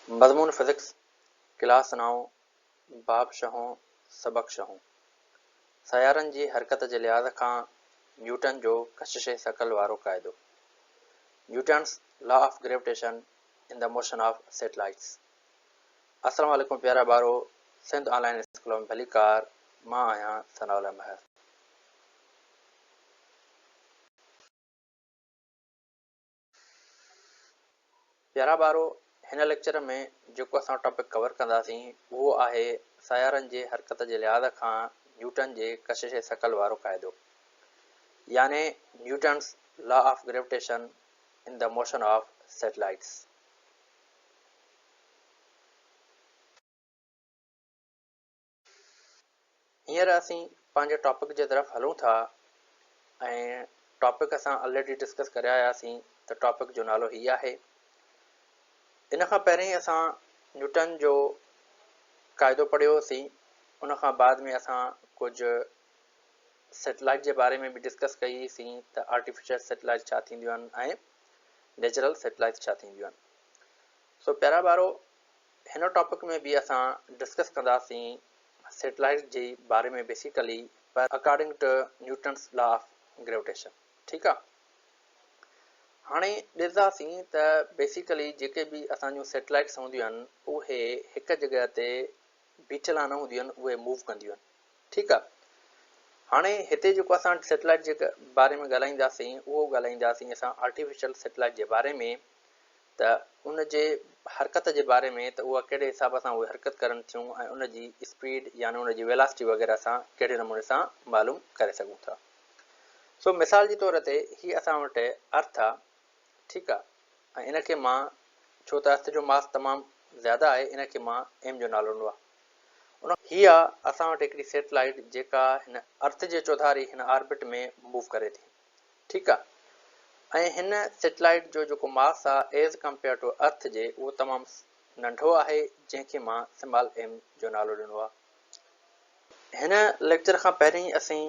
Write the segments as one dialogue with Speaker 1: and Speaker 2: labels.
Speaker 1: मज़मून physics class 9 बाब शहों सबक शहों। सयारनि जी हरकत जे लिहाज़ खां न्यूटन जो कशिश शकल वारो क़ाइदो। Newton's law of gravitation in the motion of satellites. अस्सलाम वालेकुम प्यारा ॿारो, सिंध ऑनलाइन स्कूल में भली कार। मां आहियां सनाउल्ला महर। प्यारा ॿारो, हिन लेक्चर में जेको असां टॉपिक कवर कंदासीं उहो आहे सयारनि जे हरकत जे लिहाज़ खां न्यूटन जे कशिश शकल वारो क़ाइदो, यानी Newton's law of gravitation in the motion of satellites. हींअर असीं पंहिंजे टॉपिक जे तरफ़ हलूं था ऐं टॉपिक असां ऑलरेडी डिस्कस करे आयासीं त टॉपिक जो नालो हीअ आहे। इन खां पहिरीं असां न्यूटन जो क़ाइदो पढ़ियोसीं, उन खां बाद में असां कुझु सैटेलाइट जे बारे में बि डिस्कस कईसीं त आर्टिफिशियल सैटेलाइट छा थींदियूं आहिनि ऐं नेचुरल सैटेलाइट छा थींदियूं आहिनि। सो प्यारा ॿारो, हिन टॉपिक में बि असां डिस्कस कंदासीं सैटेलाइट जे बारे में बेसिकली, पर according to Newton's law of gravitation. ठीकु आहे, हाणे ॾिसंदासीं त बेसिकली जेके बि असांजूं सैटेलाइट्स हूंदियूं आहिनि उहे हिकु जॻह ते बीठल न हूंदियूं आहिनि, उहे मूव कंदियूं आहिनि। ठीकु आहे, हाणे हिते जेको असां सैटेलाइट जे बारे में ॻाल्हाईंदासीं उहो ॻाल्हाईंदासीं असां आर्टिफिशियल सैटेलाइट जे बारे में, त उन जे हरकत जे बारे में, त उहा कहिड़े हिसाब सां उहे हरकत करनि थियूं ऐं उन जी स्पीड यानी उन जी वेलासिटी वग़ैरह सां कहिड़े नमूने सां मालूम करे सघूं था। सो मिसाल जे तौर ते हीअ असां वटि अर्थ आहे। ठीकु आहे, ऐं इनखे मां, छो त अर्थ जो मास तमामु ज़्यादा आहे, इनखे मां एम जो नालो ॾिनो आहे। हीअ आहे असां वटि हिकिड़ी सैटेलाइट जेका हिन अर्थ जे चौधारी हिन ऑर्बिट में मूव करे थी। ठीकु आहे, ऐं हिन सैटेलाइट जो जेको मास आहे एज़ कंपेयर टू अर्थ जे, उहो तमामु नंढो आहे, जंहिंखे मां स्मॉल एम जो नालो ॾिनो आहे। हिन लेक्चर खां पहिरीं असीं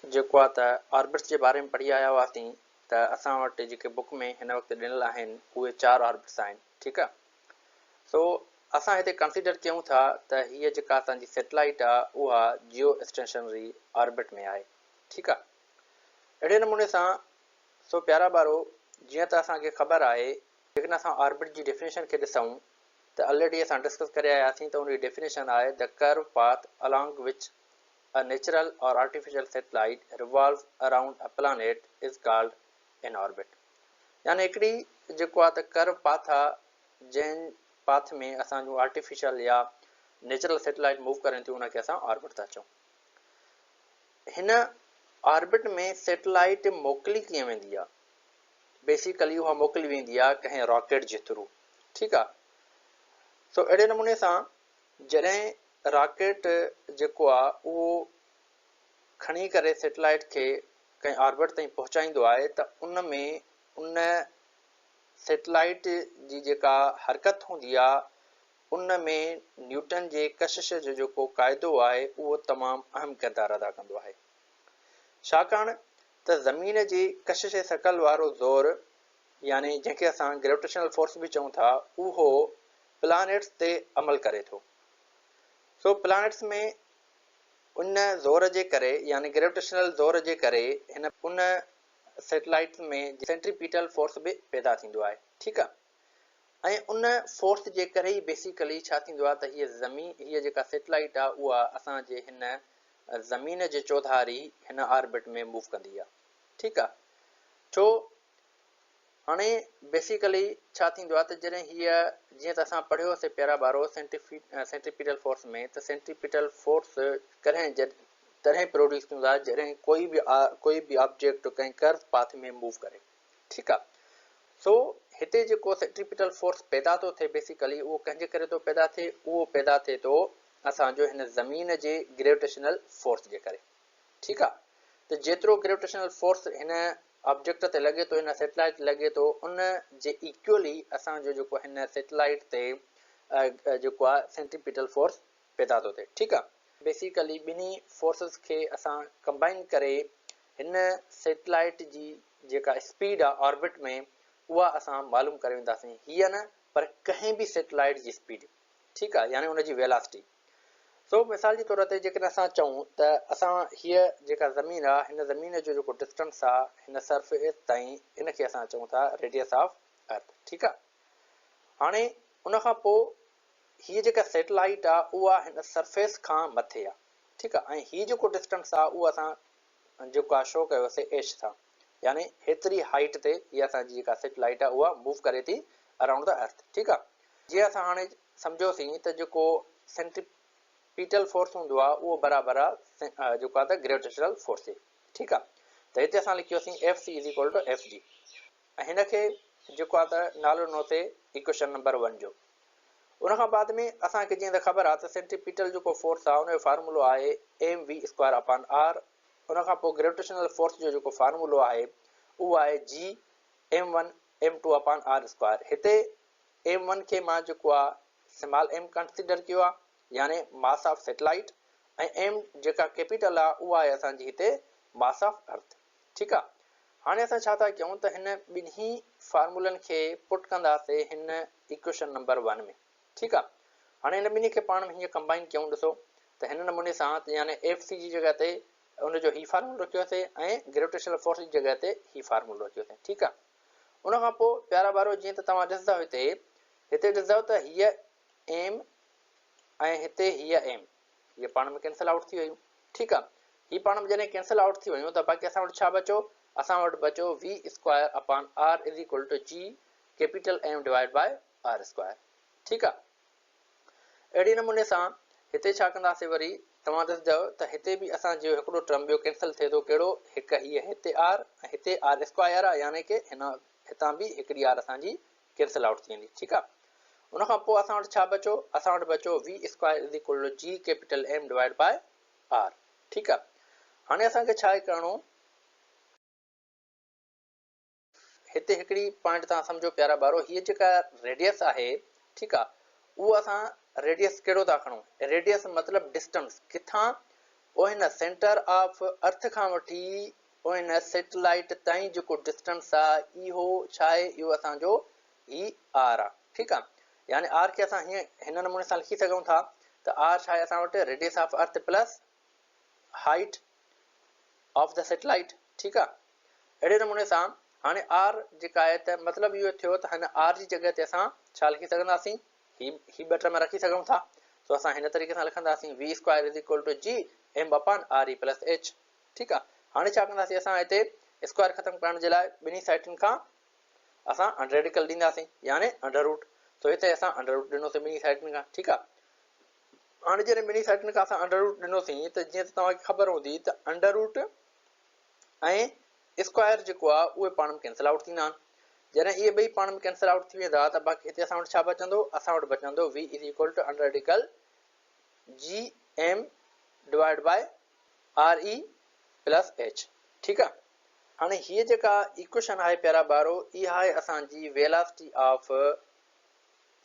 Speaker 1: जेको आहे त ऑर्बिट्स जे बारे में पढ़ी आया हुआसीं, त असां वटि जेके बुक में हिन वक़्तु ॾिनल आहिनि उहे 4 ऑर्बिट्स आहिनि। ठीकु आहे, सो असां हिते कंसिडर कयूं था त हीअ जेका असांजी सैटेलाइट आहे उहा जियो स्टेशनरी ऑर्बिट में आहे। ठीकु आहे, अहिड़े नमूने सां सो प्यारा ॿारो, जीअं त असांखे ख़बर आहे, लेकिन असां ऑर्बिट जी डेफिनेशन खे ॾिसूं त ऑलरेडी असां डिस्कस करे आयासीं त उनजी डेफिनेशन आहे the curve path along which a natural or artificial satellite revolve around a planet is called an orbit. यानी हिकिड़ी जेको आहे त कर्व पाथ आहे, जंहिं पाथ में असांजूं आर्टिफिशियल या नेचुरल सैटेलाइट मूव करनि थियूं, उनखे असां ऑर्बिट था चऊं। हिन ऑर्बिट में सैटेलाइट मोकिली कीअं वेंदी आहे? बेसिकली उहा मोकिली वेंदी आहे कंहिं रॉकेट जे थ्रू। ठीकु आहे, सो अहिड़े नमूने सां जॾहिं रॉकेट जेको आहे उहो खणी करे सैटेलाइट खे कंहिं ऑर्बिट ताईं पहुचाईंदो आहे, त उन में उन सैटेलाइट जी जेका हरकत हूंदी आहे उन में न्यूटन जे कशिश जो जेको क़ाइदो आहे उहो तमामु अहम किरदारु अदा कंदो आहे। छाकाणि त ज़मीन जी कशिश शकल वारो ज़ोर, यानी जंहिंखे असां ग्रेविटेशनल फोर्स बि चऊं था, उहो प्लैनेट्स ते अमल करे थो। सो प्लैनेट्स में उन ज़ोर जे करे, यानी ग्रेविटेशनल ज़ोर जे करे, हिन उन सैटेलाइट में सेंट्रीपिटल फोर्स बि पैदा थींदो आहे। ठीकु आहे, ऐं उन फोर्स जे करे ई बेसिकली छा थींदो आहे त हीअ जेका सैटेलाइट आहे उहा असांजे हिन ज़मीन जे चौधारी हिन ऑर्बिट में मूव कंदी आहे। ठीकु आहे, छो हाणे बेसिकली छा थींदो आहे त जॾहिं हीअ, जीअं त असां पढ़ियोसीं प्यारा ॿारो सेंट्रीपिटल फोर्स में, त सेंट्रीपिटल फोर्स तॾहिं प्रोड्यूस थींदो आहे जॾहिं कोई बि ऑब्जेक्ट कंहिं कर्व पाथ में मूव करे। ठीकु आहे, सो हिते जेको सेंट्रीपिटल फोर्स पैदा थो थिए, बेसिकली उहो कंहिंजे करे थो पैदा थिए? उहो पैदा थिए थो असांजो हिन ज़मीन जे ग्रेविटेशनल फोर्स जे करे। ठीकु आहे, त जेतिरो ग्रेविटेशनल फोर्स हिन ऑब्जेक्ट ते लॻे थो, हिन सैटेलाइट लॻे थो, उन जे इक्वली असांजो जेको हिन सैटेलाइट ते जेको आहे सेंट्रीपिटल फोर्स पैदा थो थिए। ठीकु आहे, बेसिकली ॿिन्ही फोर्सिस खे असां कंबाइन करे हिन सैटेलाइट जी जेका स्पीड आहे ऑर्बिट में, उहा असां मालूम करे वेंदासीं। हीअ न पर कंहिं बि सैटेलाइट जी स्पीड, ठीकु आहे, यानी उनजी वेलासिटी। सो मिसाल जे तौर ते जेकॾहिं असां चऊं त असां हीअ जेका ज़मीन आहे, हिन ज़मीन जो जेको डिस्टेंस आहे हिन सरफेस ताईं, इनखे असां चऊं था रेडियस ऑफ अर्थ, ठीकु आहे। हाणे उनखां पोइ हीअ जेका सैटेलाइट आहे उहा हिन सरफेस खां मथे आहे, ठीकु आहे, ऐं हीअ जेको डिस्टेंस आहे उहो असां जेको आहे शो कयोसीं एच सां, यानी हेतिरी हाइट ते हीअ असांजी जेका सैटेलाइट आहे उहा मूव करे थी अराउंड द अर्थ, ठीकु आहे। जीअं असां हाणे सम्झोसीं त जेको सेंट्रीपीटल फोर्स हूंदो आहे उहो बराबरि आहे जेको आहे त ग्रेविटेशनल फोर्स, ठीकु आहे। त हिते असां लिखियोसीं F C is equal to F G, ऐं हिनखे जेको आहे त नालो ॾिनोसीं इक्वेशन नंबर 1 जो। उनखां बाद में असांखे जीअं त ख़बर आहे त सेंट्रीपीटल जेको फोर्स आहे उनजो फार्मूलो आहे M V square upon R. उनखां पोइ ग्रेविटेशनल फोर्स जो जेको फार्मूलो आहे उहो आहे G M one M two upon R square. हिते एम वन खे मां जेको आहे स्मॉल एम कंसिडर कयो आहे, यानी मास ऑफ सैटेलाइट, ऐं एम जेका कैपिटल आहे उहा आहे असांजी हिते मास ऑफ अर्थ, ठीकु आहे। हाणे असां छा था कयूं त हिन ॿिन्ही फार्मूलनि खे पुट कंदासीं हिन इक्वेशन नंबर 1 में, ठीकु आहे। हाणे हिन ॿिन्ही खे पाण में हीअं कंबाइन कयूं, ॾिसो त हिन नमूने सां यानी एफ सी जी जॻह ते उनजो ही फार्मूलो रखियोसीं ऐं ग्रेविटेशनल फोर्स जी जॻह ते ही फार्मूलो रखियोसीं, ठीकु आहे। उनखां पोइ प्यारा ॿारो जीअं त तव्हां ॾिसंदव हिते ॾिसंदव त हीअ एम ऐं हिते हीअ एम, हीअ पाण में कैंसिल आउट थी वियूं, ठीकु आहे। हीअ पाण में जॾहिं कैंसिल आउट थी वियूं त बाक़ी असां वटि छा बचो, असां वटि बचो V square upon R is equal to G capital M divide by R square, ठीकु आहे। अहिड़े नमूने सां हिते छा कंदासीं, वरी तव्हां ॾिसंदव त हिते बि असांजो हिकिड़ो टर्म ॿियो कैंसिल थिए थो, कहिड़ो, हिकु हीअ हिते आर ऐं हिते आर स्क्वायर आहे, यानी कि हितां बि हिकिड़ी आर असांजी कैंसिल आउट थी वेंदी, ठीकु आहे। उनखां पोइ असां वटि छा बचो, असां वटि बचो V square is equal to G capital M divide by R, ठीकु आहे। हाणे असांखे छा आहे करिणो, हिते हिकिड़ी पॉइंट तव्हां सम्झो प्यारा ॿारो, हीअ जेका रेडियस आहे, ठीकु आहे, उहो असां रेडियस कहिड़ो था खणूं, रेडियस मतिलबु डिस्टेंस, किथां, ओ हिन सेंटर ऑफ अर्थ खां वठी ओ हिन सैटेलाइट ताईं जेको डिस्टेंस आहे इहो छा आहे, इहो असांजो ही आर आहे, ठीकु आहे। यानी आर खे असां हीअं हिन नमूने सां लिखी सघूं था त आर छा आहे असां वटि radius of earth plus height of the satellite, ठीकु आहे। अहिड़े नमूने सां हाणे आर जेका आहे त मतिलबु इहो थियो त हिन आर जी जॻह ते असां छा लिखी सघंदासीं, ही ॿ टर्म रखी सघूं था। सो असां हिन तरीक़े सां लिखंदासीं V square is equal to G M upon R E plus H, ठीकु आहे। हाणे छा कंदासीं, असां हिते स्क्वायर ख़तमु करण जे लाइ ॿिन्ही साइडुनि खां असां अंडर रेडिकल ॾींदासीं, यानी अंडर रूट। सो हिते असां अंडर रूट ॾिनोसीं ॿिन्ही साइडुनि खां, ठीकु आहे। हाणे जॾहिं ॿिन्ही साइडुनि खां असां अंडर रूट ॾिनोसीं त जीअं त तव्हांखे ख़बर हूंदी त अंडर रूट ऐं स्क्वायर जेको आहे उहे पाण में कैंसिल आउट थींदा आहिनि। जॾहिं इहे ॿई पाण में कैंसिल आउट थी वेंदा त बाक़ी हिते असां वटि छा बचंदो, असां वटि बचंदो V is equal to under radical G M divide by R E plus H, ठीकु आहे। हाणे हीअ जेका इक्वेशन आहे प्यारा ॿारो, इहा आहे असांजी वेलासिटी ऑफ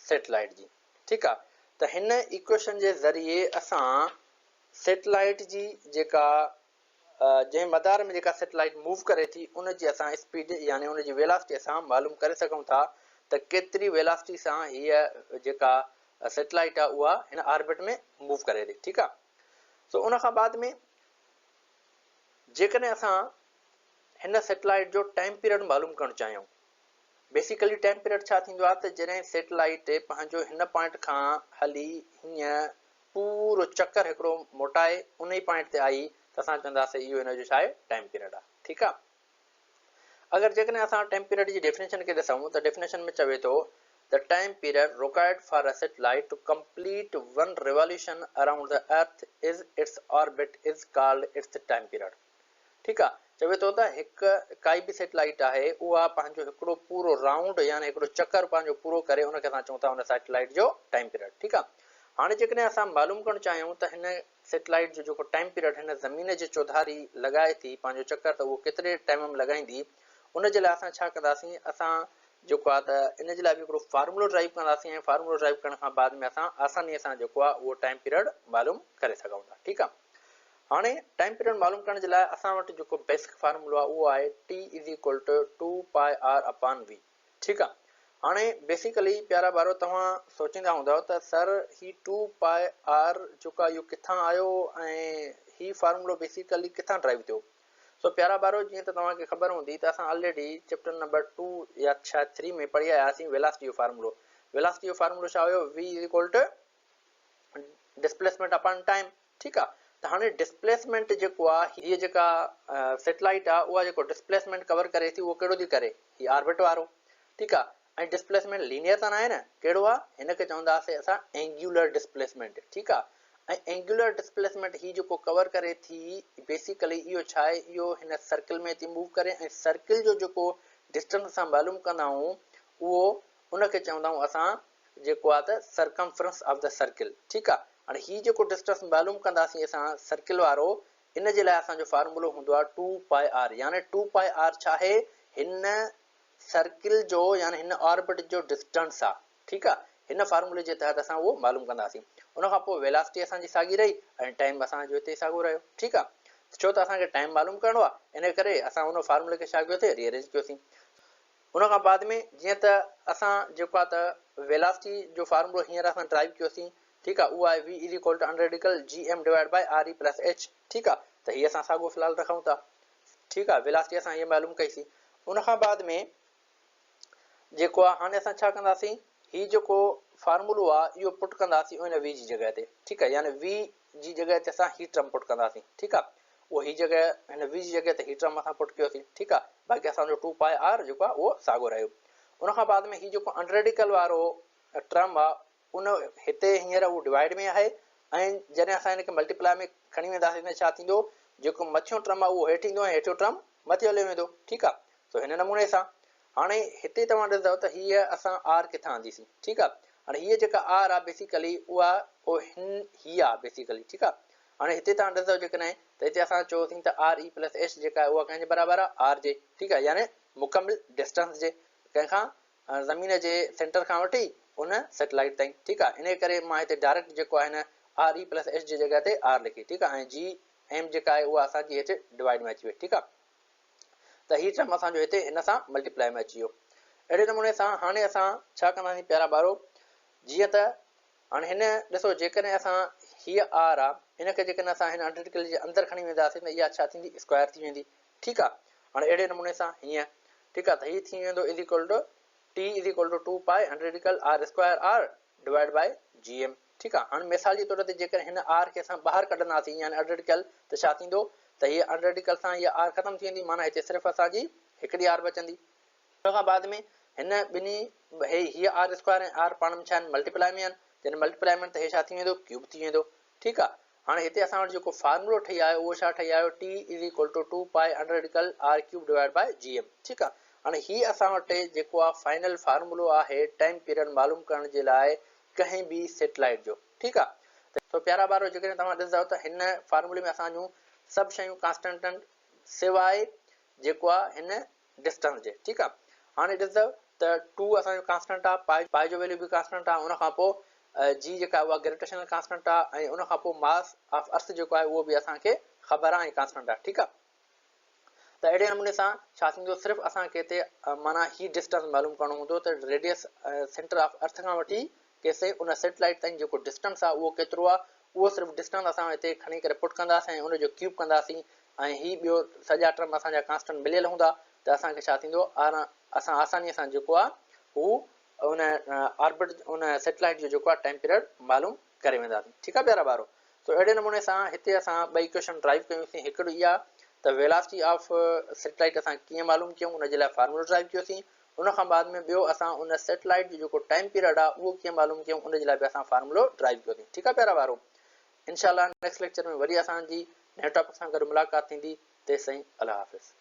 Speaker 1: सैटेलाइट जी, ठीकु आहे। त हिन इक्वेशन जे ज़रिए असां सैटेलाइट जी जेका जंहिं मदार में जेका सैटेलाइट मूव करे थी उनजी असां स्पीड यानी उनजी वेलासिटी असां मालूम करे सघूं था त केतिरी वेलासिटी सां हीअ जेका सैटेलाइट आहे उहा हिन ऑर्बिट में मूव करे थी, ठीकु आहे। सो उनखां बाद में जेकॾहिं असां हिन सैटेलाइट जो टाइम पीरियड मालूम करणु चाहियूं, बेसिकली टाइम पीरियड छा थींदो आहे त जॾहिं सैटेलाइट पंहिंजो हिन पॉइंट खां हली हीअं पूरो चक्कर हिकिड़ो मोटाए उन ई पॉइंट ते आई त असां चवंदासीं इहो हिनजो छा आहे टाइम पीरियड आहे, ठीकु आहे। अगरि जेकॾहिं असां टाइम पीरियड जी डेफिनेशन खे ॾिसूं त डेफिनेशन में चवे थो the time period required for a satellite to complete one revolution around the earth is its orbit is called its time period, ठीकु आहे। चवे थो त हिकु काई बि सैटेलाइट आहे उहा पंहिंजो हिकिड़ो पूरो राउंड यानी हिकिड़ो चक्कर पंहिंजो पूरो करे उनखे असां चऊं था उन सैटेलाइट जो टाइम पीरियड, ठीकु आहे। हाणे जेकॾहिं असां मालूम करणु चाहियूं त हिन सैटेलाइट जो जेको टाइम पीरियड हिन ज़मीन जे चौधारी लॻाए थी पंहिंजो चक्कर त उहो केतिरे टाइम में लॻाईंदी, उनजे लाइ असां छा कंदासीं, असां जेको आहे त इन जे लाइ बि हिकिड़ो फार्मूलो ड्राइव कंदासीं ऐं फार्मूलो ड्राइव करण खां बाद में असां आसानीअ सां जेको आहे उहो टाइम पीरियड मालूम करे सघूं था, ठीकु आहे। हाणे टाइम पीरियड मालूम करण जे लाइ असां वटि जेको बेसिक फार्मूलो आहे उहो आहे टी इज इक्वल टू 2 पाए आर अपॉन वी, ठीकु आहे। हाणे बेसिकली प्यारा ॿारो तव्हां सोचींदा हूंदव त सर ही 2πr जेको आहे इहो किथां आयो ऐं ही फार्मूलो बेसिकली किथां ड्राइव थियो। सो प्यारा ॿारो जीअं त तव्हांखे ख़बर हूंदी त असां ऑलरेडी चैप्टर नंबर 2 या 3 में पढ़ी आया हुआसीं वेलासिटी जो फार्मूलो। वेलासिटी जो फार्मूलो छा हुयो? v equal to displacement upon time. ठीकु आहे। त हाणे डिस्प्लेसमेंट जेको आहे हीअ जेका सैटेलाइट आहे उहा जेको डिस्प्लेसमेंट कवर करे थी उहो कहिड़ो थी करे? हीअ ऑर्बिट वारो। ठीकु आहे। ऐं डिस्प्लेसमेंट लीनियर त न आहे न, कहिड़ो आहे? हिनखे चवंदासीं असां एंगुलर डिस्प्लेसमेंट। ठीकु आहे। ऐं एंगुलर डिस्प्लेसमेंट ही जेको कवर करे थी बेसिकली इहो छा आहे? इहो हिन सर्किल में थी मूव करे ऐं सर्किल जो जेको डिस्टेंस असां मालूम कंदा आहियूं उहो उनखे चवंदा आहियूं असां जेको आहे त सरकमफ्रेंस ऑफ द सर्किल। ठीकु आहे। हाणे ही जेको डिस्टेंस मालूम कंदासीं असां सर्किल वारो, इन जे लाइ असांजो फार्मूलो हूंदो आहे 2πr। यानी 2πr छा आहे? हिन सर्किल जो यानी हिन ऑर्बिट जो डिस्टेंस आहे। ठीकु आहे। हिन फार्मूले जे तहत असां उहो मालूम कंदासीं। उन खां पोइ वेलासिटी असांजी साॻी रही ऐं टाइम असांजो हिते साॻियो रहियो। ठीकु आहे। छो त असांखे टाइम मालूम करिणो आहे, इन करे असां उन फार्मूले खे छा कयोसीं? रीअरेंज कयोसीं। उन खां बाद में जीअं त असां जेको आहे त वेलासिटी जो फार्मूलो हींअर असां ड्राइव कयोसीं। ठीकु आहे। उहो आहे v is equal to under gm divide by re plus h। ठीकु आहे। त हीअ असां साॻियो फ़िलहाल रखूं था। ठीकु आहे। वेलासिटी असां हीअ मालूम कईसीं। उन खां बाद में जेको आहे हाणे असां छा कंदासीं? ही जेको फार्मूलो आहे इहो पुट कंदासीं उन v जी जॻह ते। ठीकु आहे। यानी v जी जॻह ते असां ही टर्म पुट कंदासीं। ठीकु आहे। उहो ही जॻह हिन v जी जॻह ते ही टर्म असां पुट कयोसीं। ठीकु आहे। बाक़ी असांजो 2πr जेको आहे उहो साॻियो रहियो। उन खां बाद में ही जेको अंडरडिकल वारो टर्म आहे उन हिते हींअर उहो डिवाइड में आहे ऐं जॾहिं असां हिनखे मल्टीप्लाई में खणी वेंदासीं त छा थींदो? जेको मथियों टर्म आहे उहो हेठि ईंदो ऐं हेठियों टर्म मथे हली वेंदो। ठीकु आहे। सो हिन नमूने सां हाणे हिते तव्हां ॾिसंदव त हीअ असां आर किथां आंदीसीं। ठीकु आहे। हाणे हीअ जेका आर आहे बेसिकली उहा हीअ आहे बेसिकली। ठीकु आहे। हाणे हिते तव्हां ॾिसंदव जेकॾहिं त हिते असां चयोसीं त आर ई प्लस एच जेका आहे उहा कंहिंजे बराबरि आहे? आर जे। ठीकु आहे। यानी मुकमिल डिस्टेंस जे, कंहिंखां ज़मीन जे सेंटर खां वठी उन सैटेलाइट ताईं। ठीकु आहे। इन करे मां हिते डायरेक्ट जेको आहे हिन R E plus H G जॻह ते आर लिखी। ठीकु आहे। ऐं जी एम जेका आहे उहा असांजी हेठि डिवाइड में अची वई। ठीकु आहे। त हीअ टर्म असांजो हिते हिन सां मल्टीप्लाई में अची वियो। अहिड़े नमूने सां हाणे असां छा कंदासीं प्यारा ॿारो? जीअं त हाणे हिन ॾिसो जेकॾहिं असां हीअ आर आहे इनखे जेकॾहिं असां हिन अंडरडिकल जे अंदरि खणी वेंदासीं त इहा छा थींदी? स्क्वायर थी वेंदी। ठीकु आहे। हाणे अहिड़े नमूने सां हीअं। ठीकु आहे। त हीअ थी वेंदो is equal to T is equal to 2π under radical R square R divide by gm। ठीकु आहे। हाणे मिसाल जे तौर ते जेकर हिन आर खे असां ॿाहिरि कढंदासीं यानी अंडरडिकल त छा थींदो? त हीअ अंडरडिकल सां हीअ आर ख़तमु थी वेंदी। माना हिते सिर्फ़ु असांजी हिकिड़ी आर बचंदी। उन खां बाद में हिन ॿिन्ही हीअ आर स्क्वायर ऐं आर पाण में छा आहिनि? मल्टीप्लाई में आहिनि। जॾहिं मल्टीप्लाई में त हे छा थी वेंदो? क्यूब थी वेंदो। ठीकु आहे। हाणे हिते असां वटि जेको फार्मूलो ठही आयो उहो छा ठही आयो? T is equal to 2π under radical R cube divide by gm। ठीकु आहे। हाणे हीअ असां वटि जेको आहे फाइनल फार्मूलो आहे टाइम पीरियड मालूम करण जे लाइ कंहिं बि सैटेलाइट जो। ठीकु आहे। त प्यारा ॿारो जेकॾहिं तव्हां ॾिसंदव त हिन फार्मूले में असां जूं सभु शयूं कांस्टेंट आहिनि सवाइ जेको आहे हिन डिस्टेंस जे। ठीकु आहे। हाणे ॾिसंदव त 2 असांजो कांस्टेंट आहे, पाई जो वैल्यू बि कांस्टेंट आहे। उन खां पोइ जी जेका आहे उहा ग्रेविटेशनल कांस्टेंट आहे ऐं उन खां पोइ मास ऑफ अर्थ जेको आहे उहो बि असांखे ख़बर आहे ऐं कांस्टेंट आहे। ठीकु आहे। त अहिड़े नमूने सां छा थींदो? सिर्फ़ु असांखे हिते माना ही डिस्टेंस मालूम करणो हूंदो त रेडियस सेंटर ऑफ अर्थ खां वठी केसिताईं उन सैटेलाइट ताईं जेको डिस्टेंस आहे उहो केतिरो आहे? उहो सिर्फ़ु डिस्टेंस असां हिते खणी करे पुट कंदासीं ऐं उनजो क्यूब कंदासीं ऐं ही ॿियो सॼा टर्म असांजा कांस्टेंट मिलियल हूंदा त असांखे छा थींदो? असां आसानीअ सां जेको आहे हू उन ऑर्बिट उन सैटेलाइट जो जेको आहे टाइम पीरियड मालूम करे वेंदासीं। ठीकु आहे प्यारा ॿारो। सो अहिड़े नमूने सां हिते असां ॿई इक्वेशन ड्राइव कयोसीं। हिकिड़ो इहा त वेलासिटी ऑफ सैटेलाइट असां कीअं मालूम कयूं उनजे लाइ फार्मूलो ड्राइव कयोसीं। उन खां बाद में ॿियो असां उन सैटेलाइट जो जेको टाइम पीरियड आहे उहो कीअं मालूम कयूं उनजे लाइ बि असां फार्मूलो ड्राइव कयोसीं। ठीकु आहे प्यारा ॿारो। इनशाला नेक्स्ट लेक्चर में वरी असांजी नए टॉपिक सां गॾु मुलाक़ात थींदी। तेसिताईं अल्लाह हाफ़िज़।